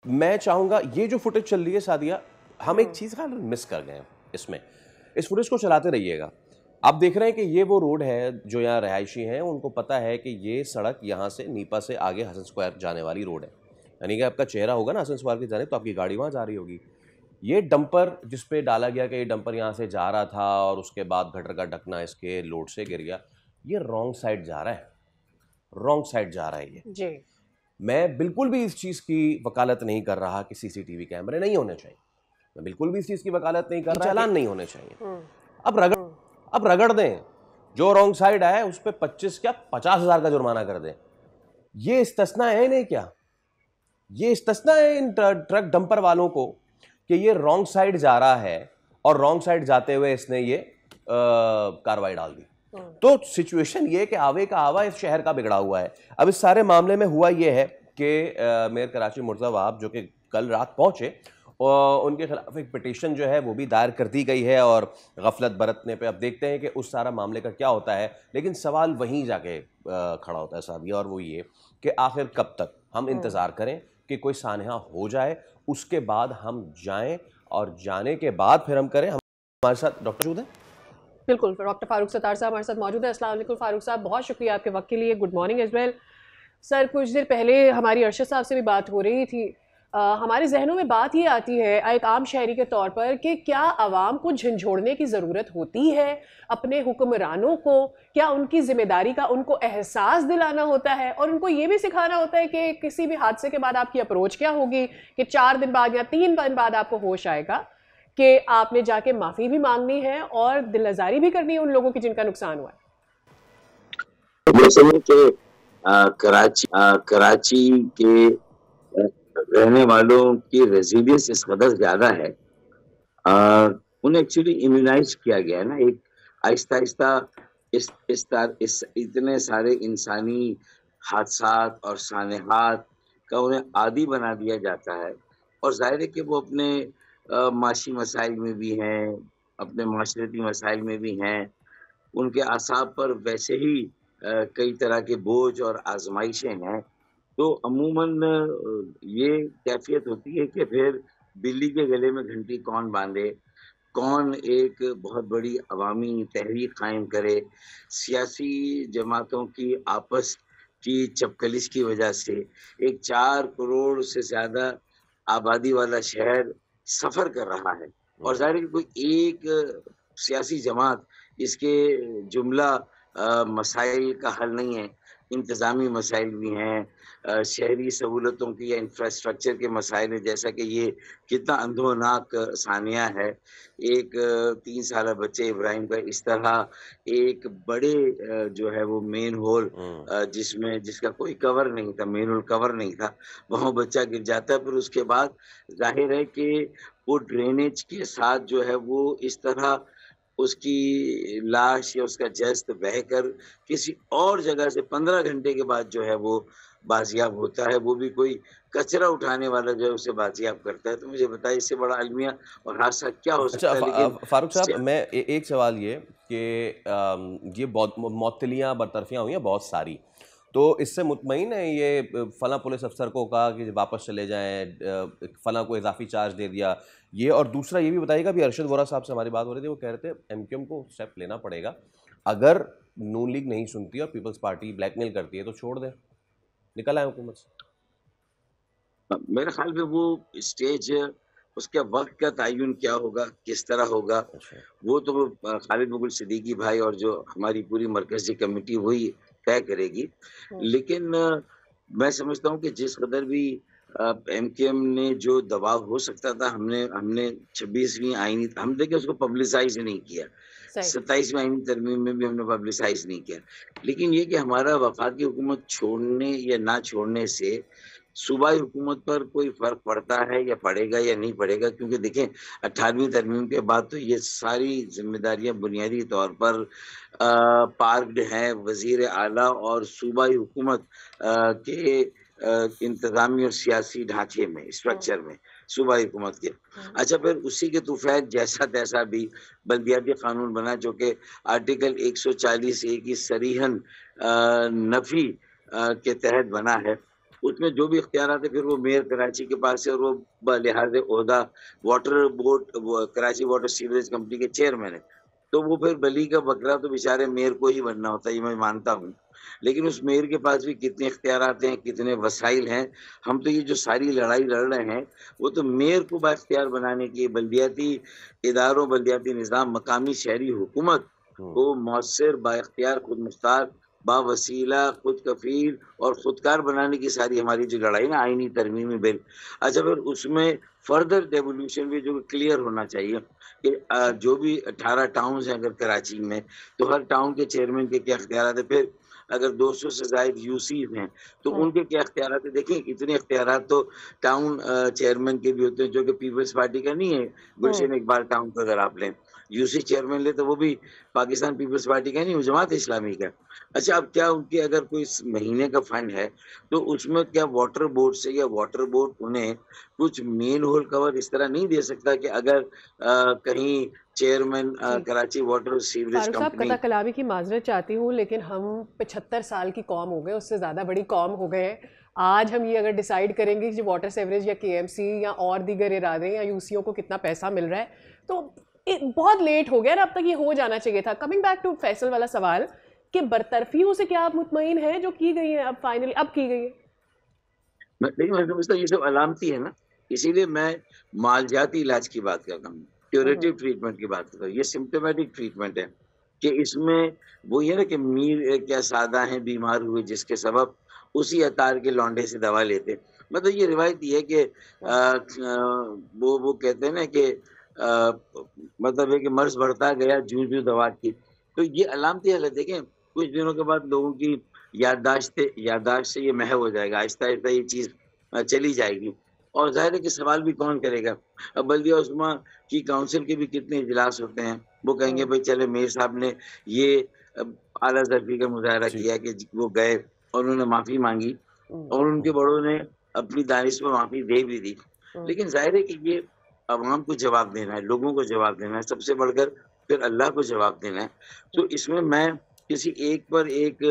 میں چاہوں گا یہ جو فوٹیج چل رہی ہے سعدیہ، ہم ایک چیز مس کر گئے ہیں اس میں. اس فوٹیج کو چلاتے رہیے گا. آپ دیکھ رہے ہیں کہ یہ وہ روڈ ہے جو یہاں رہائشی ہیں ان کو پتہ ہے کہ یہ سڑک یہاں سے نیپا سے آگے حسن اسکوائر جانے والی روڈ ہے. یعنی کہ آپ کا چہرہ ہوگا نا حسن اسکوائر کی جانب تو آپ کی گاڑی وہاں جا رہی ہوگی. یہ ڈمپر جس پہ ڈالا گیا کہ یہ ڈمپر یہاں سے جا رہا تھا اور اس کے بعد گٹر کا ڈھکنا اس کے لوڈ سے گر گیا، یہ رانگ سائڈ جا رہا ہے، رانگ سائڈ جا رہا ہے یہ. جی میں بالکل بھی اس چیز کی وکالت نہیں کر رہا کہ سی سی ٹی وی کیمرے نہیں ہونے چاہیے، میں بالکل بھی اس چیز کی وکالت نہیں کر رہا، چالان نہیں ہونے چاہیے. اب رگڑ دیں، جو رانگ سائڈ آئے اس پہ 25 کیا 50,000 کا جرمانہ کر دیں. یہ استثناء ہے نہیں کیا؟ یہ استثناء ہے ان ٹرک ڈمپر والوں کو کہ یہ رانگ سائڈ جا رہا ہے اور رانگ سائڈ جاتے ہوئے اس نے یہ کاروائی ڈال دی. تو سچویشن یہ کہ آوے کا آوا اس شہر کا بگڑا ہوا ہے. اب اس سارے معاملے میں ہوا یہ ہے کہ میئر کراچی مرتضیٰ وہاب جو کہ کل رات پہنچے، ان کے خلاف ایک پٹیشن جو ہے وہ بھی دائر کر دی گئی ہے اور غفلت برتنے پہ. اب دیکھتے ہیں کہ اس سارا معاملے کا کیا ہوتا ہے، لیکن سوال وہیں جا کے کھڑا ہوتا ہے سعدیہ، اور وہ یہ کہ آخر کب تک ہم انتظار کریں کہ کوئی سانحہ ہو جائے، اس کے بعد ہم جائیں، اور جانے کے بعد پھر ہم کریں. ہمارے ساتھ ڈاکٹر موجود ہیں. بالکل، ڈاکٹر فاروق ستار صاحب ہمارے ساتھ موجود ہیں. السلام علیکم فاروق صاحب، بہت شکریہ آپ کے وقت کے لیے. Good morning as well. Sir کچھ دیر پہلے ہماری ارشد صاحب سے بھی بات ہو رہی تھی. ہمارے ذہنوں میں بات یہ آتی ہے ایک عام شہری کے طور پر کہ کیا عوام کو جھنجھوڑنے کی ضرورت ہوتی ہے اپنے حکمرانوں کو؟ کیا ان کی ذمہ داری کا ان کو احساس دلانا ہوتا ہے اور ان کو یہ بھی سکھانا ہوتا ہے کہ کسی بھی حادثے کے بعد آپ کی اپروچ کیا ہوگی، کہ 4 دن بعد یا 3 دن بعد آپ کو ہوش آئے گا کہ آپ نے جا کے معافی بھی مانگنی ہے اور دل آزاری بھی کرنی ہے ان لوگوں کی جن کا نقصان ہوا ہے. کراچی کے رہنے والوں کی ریزیلینس اس قدر زیادہ ہے، انہیں ایکچولی امیونائز کیا گیا ہے نا. ایک آہستہ آہستہ اتنے سارے انسانی حادثات اور سانحات کا انہیں عادی بنا دیا جاتا ہے، اور ظاہر ہے کہ وہ اپنے معاشی مسائل میں بھی ہیں، اپنے معاشرتی مسائل میں بھی ہیں. ان کے اعصاب پر ویسے ہی کئی طرح کے بوجھ اور آزمائشیں ہیں. تو عموماً یہ کیفیت ہوتی ہے کہ پھر بلی کے گلے میں گھنٹی کون باندھے، کون ایک بہت بڑی عوامی تحریک قائم کرے. سیاسی جماعتوں کی آپس کی چپکلش کی وجہ سے ایک 4 کروڑ سے زیادہ آبادی والا شہر سفر کر رہا ہے، اور ظاہر ہے کہ کوئی ایک سیاسی جماعت اس کے جملہ مسائل کا حل نہیں ہے. انتظامی مسائل بھی ہیں، شہری سہولتوں کی یا انفراسٹرکچر کے مسائل ہیں، جیسا کہ یہ کتنا اندھوناک سانحہ ہے. ایک 3 سالہ بچے ابراہیم کا اس طرح ایک بڑے جو ہے وہ مین ہول جس کا کوئی کور نہیں تھا، مین ہول کور نہیں تھا، وہاں بچہ گر جاتا ہے. پھر اس کے بعد ظاہر ہے کہ وہ ڈرینیج کے ساتھ جو ہے وہ اس طرح اس کی لاش یا اس کا جسد بہہ کر کسی اور جگہ سے 15 گھنٹے کے بعد جو ہے وہ بازیاب ہوتا ہے. وہ بھی کوئی کچرا اٹھانے والا جو ہے اسے بازیاب کرتا ہے. تو مجھے بتائیے اس سے بڑا المیہ اور حادثہ کیا ہو سکتا ہے. لیکن فاروق صاحب میں ایک سوال یہ کہ یہ بہت معطلیاں برطرفیاں ہوئی ہیں بہت ساری، تو اس سے مطمئن ہے یہ فلاں پولیس افسر کو کہا کہ واپس چلے جائیں، فلاں کو اضافی چارج دے دیا یہ؟ اور دوسرا یہ بھی بتائیے گا، ابھی ارشد وورا صاحب سے ہماری بات ہو رہی تھی، وہ کہہ رہے تھے ایم کیو ایم کو اسٹیپ لینا پڑے گا، اگر نون لیگ نہیں سنتی اور پیپلز پارٹی بلیک میل کرتی ہے تو چھوڑ دیں، نکل آئے حکومت سے. میرے خیال میں وہ اسٹیج اس کے وقت کا تعین کیا ہوگا، کس طرح ہوگا، وہ تو خالد مغل صدیقی بھائی اور جو ہماری پوری مرکزی کمیٹی وہی طے کرے گی. لیکن میں سمجھتا ہوں کہ جس قدر بھی ایم کیو ایم نے جو دباؤ ہو سکتا تھا، ہم نے 26ویں آئینی ہم دیکھیں اس کو پبلسائز نہیں کیا، 27ویں آئینی ترمیم میں بھی ہم نے پبلسائز نہیں کیا. لیکن یہ کہ ہمارا وفاقی حکومت چھوڑنے یا نہ چھوڑنے سے صوبائی حکومت پر کوئی فرق پڑتا ہے یا پڑے گا یا نہیں پڑے گا، کیونکہ دیکھیں 18ویں ترمیم کے بعد تو یہ ساری ذمہ داریاں بنیادی طور پر پارکڈ ہیں وزیر اعلیٰ اور صوبائی حکومت کے انتظامی اور سیاسی ڈھانچے میں، اسٹرکچر میں صوبائی حکومت کے. اچھا، پھر اسی کے توفیق جیسا تیسا بھی بلدیاتی قانون بنا جو کہ آرٹیکل 140A کی صریحاً نفی کے تحت بنا ہے. اس میں جو بھی اختیارات ہیں پھر وہ میئر کراچی کے پاس ہے، اور وہ لحاظ عہدہ water board Karachi water sewerage company کے چیئرمین ہے، تو وہ پھر بلی کا بکرا تو بیچارے میئر کو ہی بننا ہوتا ہے، یہ میں مانتا ہوں، لیکن اس میئر کے پاس بھی کتنے اختیارات ہیں، کتنے وسائل ہیں. ہم تو یہ جو ساری لڑائی لڑ رہے ہیں وہ تو میئر کو با اختیار بنانے کی، بلدیاتی اداروں، بلدیاتی نظام، مقامی شہری حکومت کو مؤثر، با اختیار، خود مختار، با وسیلہ، خود کفیل اور خودکار بنانے کی ساری ہماری جو لڑائی نا آئینی ترمیمی بل. اچھا پھر اس میں فردر ڈیولیوشن بھی جو کلیئر ہونا چاہیے کہ جو بھی 18 ٹاؤنز ہیں اگر کراچی میں، تو ہر ٹاؤن کے چیئرمین کے کیا اختیارات ہیں، پھر اگر 200 سے زائد یو سیز ہیں تو ان کے کیا اختیارات ہیں. دیکھیں اتنے اختیارات تو ٹاؤن چیئرمین کے بھی ہوتے ہیں جو کہ پیپلز پارٹی کا نہیں ہے. گلشن اقبال ٹاؤن کا اگر آپ لیں، یو سی چیئرمین لے تو وہ بھی پاکستان پیپلز پارٹی کا نہیں، وہ جماعت اسلامی کا. اچھا اب کیا ان کے اگر کوئی مہینے کا فنڈ ہے تو اس میں کیا واٹر بورڈ سے یا واٹر بورڈ انہیں کچھ مین ہول کور اس طرح نہیں دے سکتا کہ اگر کہیں چیئرمین کراچی واٹر سیوریج فاروق صاحب کمپنی. قطع کلامی کی معذرت چاہتی ہوں، لیکن ہم 75 سال کی قوم ہو گئے، اس سے زیادہ بڑی قوم ہو گئے ہیں. آج ہم یہ اگر ڈیسائیڈ کریں گے کہ واٹر سیوریج یا کے ایم سی یا اور دیگر ارادے یا یو سیوں کو کتنا پیسہ مل رہا ہے تو بہت لیٹ ہو گیا نا، اب تک یہ ہو جانا چاہیے تھا. کمنگ بیک ٹو فیصل والا سوال کہ برطرفیوں سے کیا آپ مطمئن ہیں جو کی گئی ہیں اب فائنلی اب کی گئی ہے؟ لیکن میں سمجھتا ہوں یہ سب علامتی ہے نا، اسی لیے میں معالجاتی علاج کی بات کرتا ہوں، کیوریٹو ٹریٹمنٹ کی بات کرتا ہوں. یہ سمپٹومیٹک ٹریٹمنٹ ہے کہ اس میں وہ یہ نا کہ میر کیا سادہ ہیں بیمار ہوئے جس کے سبب اسی اطار کے لونڈے سے دوا لیتے. مطلب یہ روایت یہ ہے کہ وہ کہتے ہیں نا کہ مطلب ہے کہ مرض بڑھتا گیا جو دوا کی. تو یہ علامتی حالت ہے کہ کچھ دنوں کے بعد لوگوں کی یادداشت سے یہ محو ہو جائے گا، آہستہ آہستہ یہ چیز چلی جائے گی. اور ظاہر ہے کہ سوال بھی کون کرے گا. اب بلدیہ عظمیٰ کی کونسل کے بھی کتنے اجلاس ہوتے ہیں، وہ کہیں گے بھائی چلے میر صاحب نے یہ اعلیٰ ظرفی کا مظاہرہ کیا کہ وہ گئے اور انہوں نے معافی مانگی اور ان کے بڑوں نے اپنی دانش میں معافی دے بھی دی. لیکن ظاہر ہے کہ یہ عوام کو جواب دینا ہے، لوگوں کو جواب دینا ہے، سب سے بڑھ کر پھر اللہ کو جواب دینا ہے. تو اس میں کسی ایک پر ایک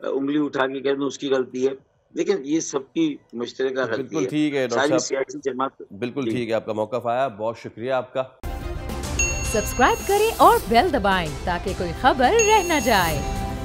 انگلی اٹھا کے کہہ دوں اس کی غلطی ہے، لیکن یہ سب کی مشترکہ غلطی ہے. بالکل ٹھیک ہے ڈاکٹر ساری صاحب، سیاسی جماعت. بالکل ٹھیک ہے، آپ کا موقف آیا، بہت شکریہ آپ کا. سبسکرائب کریں اور بیل دبائیں تاکہ کوئی خبر رہ نہ جائے.